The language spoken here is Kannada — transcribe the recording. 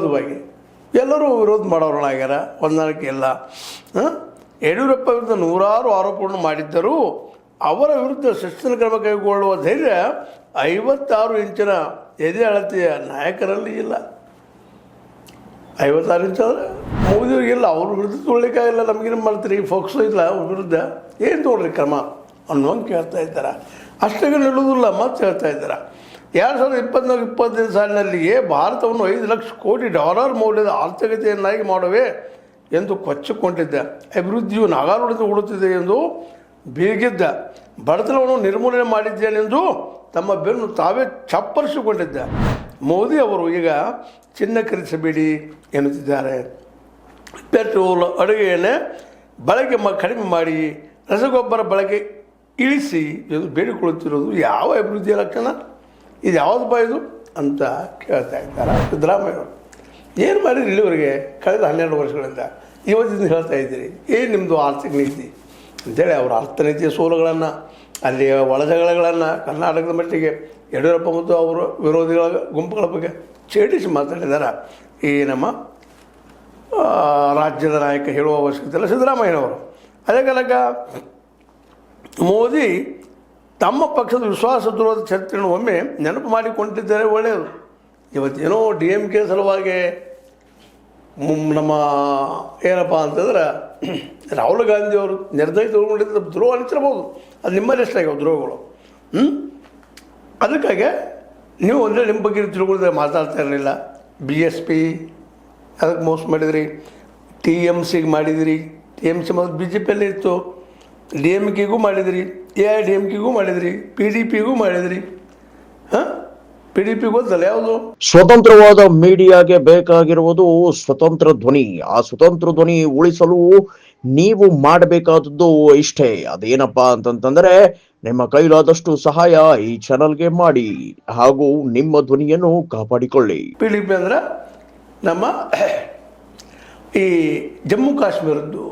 ವಿರೋಧವಾಗಿ ಎಲ್ಲರೂ ವಿರೋಧ ಮಾಡೋರೊಳಗ್ಯಾರ, ಹೊಂದಾಣಿಕೆ ಇಲ್ಲ. ಯಡಿಯೂರಪ್ಪ ವಿರುದ್ಧ ನೂರಾರು ಆರೋಪಗಳನ್ನು ಮಾಡಿದ್ದರೂ ಅವರ ವಿರುದ್ಧ ಶಿಸ್ತಿನ ಕ್ರಮ ಕೈಗೊಳ್ಳುವ ಧೈರ್ಯ 56 ಇಂಚಿನ ಎದೆ ಅಳತೆಯ ನಾಯಕರಲ್ಲಿ ಇಲ್ಲ. 56 ಇಂಚ್ ಅಂದರೆ ಮೋದಿಯವರಿಗಿಲ್ಲ, ಅವ್ರ ವಿರುದ್ಧ ತೊಗೊಳ್ಳಿಕ್ಕಾಗಿಲ್ಲ. ನಮಗೇನು ಮಾಡ್ತೀರಿ, ಫೋಕ್ಸೋ ಇಲ್ಲ ಅವ್ರ ವಿರುದ್ಧ, ಏನು ತೊಗೊಳ್ರಿ ಕ್ರಮ ಅನ್ನೋಂಗೆ ಕೇಳ್ತಾ ಇದ್ದಾರೆ. ಅಷ್ಟಾಗ ನಿಲ್ಲುವುದಿಲ್ಲ, ಮತ್ತೆ ಹೇಳ್ತಾ ಇದ್ದಾರೆ. 2024-25 ಸಾಲಿನಲ್ಲಿಯೇ ಭಾರತವನ್ನು $5 ಲಕ್ಷ ಕೋಟಿ ಮೌಲ್ಯದ ಆರ್ಥಿಕತೆಯನ್ನಾಗಿ ಮಾಡುವೆ ಎಂದು ಕೊಚ್ಚಿಕೊಂಡಿದ್ದ, ಅಭಿವೃದ್ಧಿಯು ನಾಗಾಲೋಟದ ಉಡುತ್ತಿದೆ ಎಂದು ಬೀಗಿದ್ದ, ಬಡತನವನ್ನು ನಿರ್ಮೂಲನೆ ಮಾಡಿದ್ದೇನೆಂದು ತಮ್ಮ ಬೆನ್ನು ತಾವೇ ಚಪ್ಪರಿಸಿಕೊಂಡಿದ್ದ ಮೋದಿ ಅವರು ಈಗ ಚಿನ್ನ ಖರೀದಿಸಬೇಡಿ ಎನ್ನುತ್ತಿದ್ದಾರೆ. ಪೆಟ್ರೋಲ್, ಅಡುಗೆ ಎಣ್ಣೆ ಬಳಕೆ ಕಡಿಮೆ ಮಾಡಿ ರಸಗೊಬ್ಬರ ಬಳಕೆ ಇಳಿಸಿ ಎಂದು ಬೇಡಿಕೊಳ್ಳುತ್ತಿರೋದು ಯಾವ ಅಭಿವೃದ್ಧಿಯ ಲಕ್ಷಣ? ಇದು ಯಾವುದಪ್ಪ ಇದು ಅಂತ ಕೇಳ್ತಾ ಇದ್ದಾರೆ ಸಿದ್ದರಾಮಯ್ಯವರು. ಏನು ಮಾಡಿರಿ ಇಲ್ಲಿವರೆಗೆ ಕಳೆದ 12 ವರ್ಷಗಳಿಂದ? ಇವತ್ತಿಂದ ಹೇಳ್ತಾ ಇದ್ದೀರಿ ಏನು ನಿಮ್ಮದು ಆರ್ಥಿಕ ನೀತಿ ಅಂತೇಳಿ ಅವರ ಅರ್ಥನೀತಿಯ ಸೋಲುಗಳನ್ನು, ಅಲ್ಲಿಯ ಒಳಜಗಳಗಳನ್ನು ಕರ್ನಾಟಕದ ಮಟ್ಟಿಗೆ ಯಡಿಯೂರಪ್ಪ ಮತ್ತು ಅವರ ವಿರೋಧಿಗಳ ಗುಂಪುಗಳ ಬಗ್ಗೆ ಛೇಡಿಸಿ ಮಾತಾಡಿದ್ದಾರೆ. ಈ ನಮ್ಮ ರಾಜ್ಯದ ನಾಯಕ ಹೇಳುವ ಅವಶ್ಯಕತೆ ಇಲ್ಲ ಸಿದ್ದರಾಮಯ್ಯನವರು. ಅದೇ ಕಾಲಕ್ಕ ಮೋದಿ ತಮ್ಮ ಪಕ್ಷದ ವಿಶ್ವಾಸ ದ್ರೋಹದ ಚರ್ಚೆಯನ್ನು ಒಮ್ಮೆ ನೆನಪು ಮಾಡಿಕೊಂಡಿದ್ದರೆ ಒಳ್ಳೆಯದು. ಇವತ್ತೇನೋ DMK ಸಲುವಾಗಿ ನಮ್ಮ ಏನಪ್ಪ ಅಂತಂದ್ರೆ ರಾಹುಲ್ ಗಾಂಧಿಯವರು ನಿರ್ಣಯ ತಗೊಂಡಿದ್ದ ದ್ರೋಹ ಅನಿಸಿರ್ಬೋದು, ಅದು ನಿಮ್ಮಲ್ಲಿ ಎಷ್ಟಾಗ್ಯಾವ ದ್ರೋಹಗಳು. ಅದಕ್ಕಾಗಿ ನೀವು ಅಂದರೆ ನಿಮ್ಮ ಬಗ್ಗೆ ತಿಳ್ಕೊಳ್ಳೋದ್ರೆ ಮಾತಾಡ್ತಾ ಇರಲಿಲ್ಲ. BSP ಅದಕ್ಕೆ ಮೋಸ ಮಾಡಿದ್ರಿ, TMCಗೆ ಮಾಡಿದಿರಿ, TMC ಮತ್ತು BJPಯಲ್ಲೇ ಇತ್ತು, DMKಗೂ ಮಾಡಿದಿರಿ, AIADMKಗೂ ಮಾಡಿದಿರಿ, PDPಗೂ ಮಾಡಿದಿರಿ. PDP ಗೊತ್ತಲ್ಲ ಯಾವುದು? ಸ್ವತಂತ್ರವಾದ ಮೀಡಿಯಾಗೆ ಬೇಕಾಗಿರುವುದು ಸ್ವತಂತ್ರ ಧ್ವನಿ. ಆ ಸ್ವತಂತ್ರ ಧ್ವನಿ ಉಳಿಸಲು ನೀವು ಮಾಡಬೇಕಾದದ್ದು ಇಷ್ಟೇ. ಅದೇನಪ್ಪಾ ಅಂತಂತಂದ್ರೆ ನಿಮ್ಮ ಕೈಲಾದಷ್ಟು ಸಹಾಯ ಈ ಚಾನಲ್ಗೆ ಮಾಡಿ ಹಾಗೂ ನಿಮ್ಮ ಧ್ವನಿಯನ್ನು ಕಾಪಾಡಿಕೊಳ್ಳಿ. PDP ಅಂದ್ರೆ ನಮ್ಮ ಈ ಜಮ್ಮು ಕಾಶ್ಮೀರದ್ದು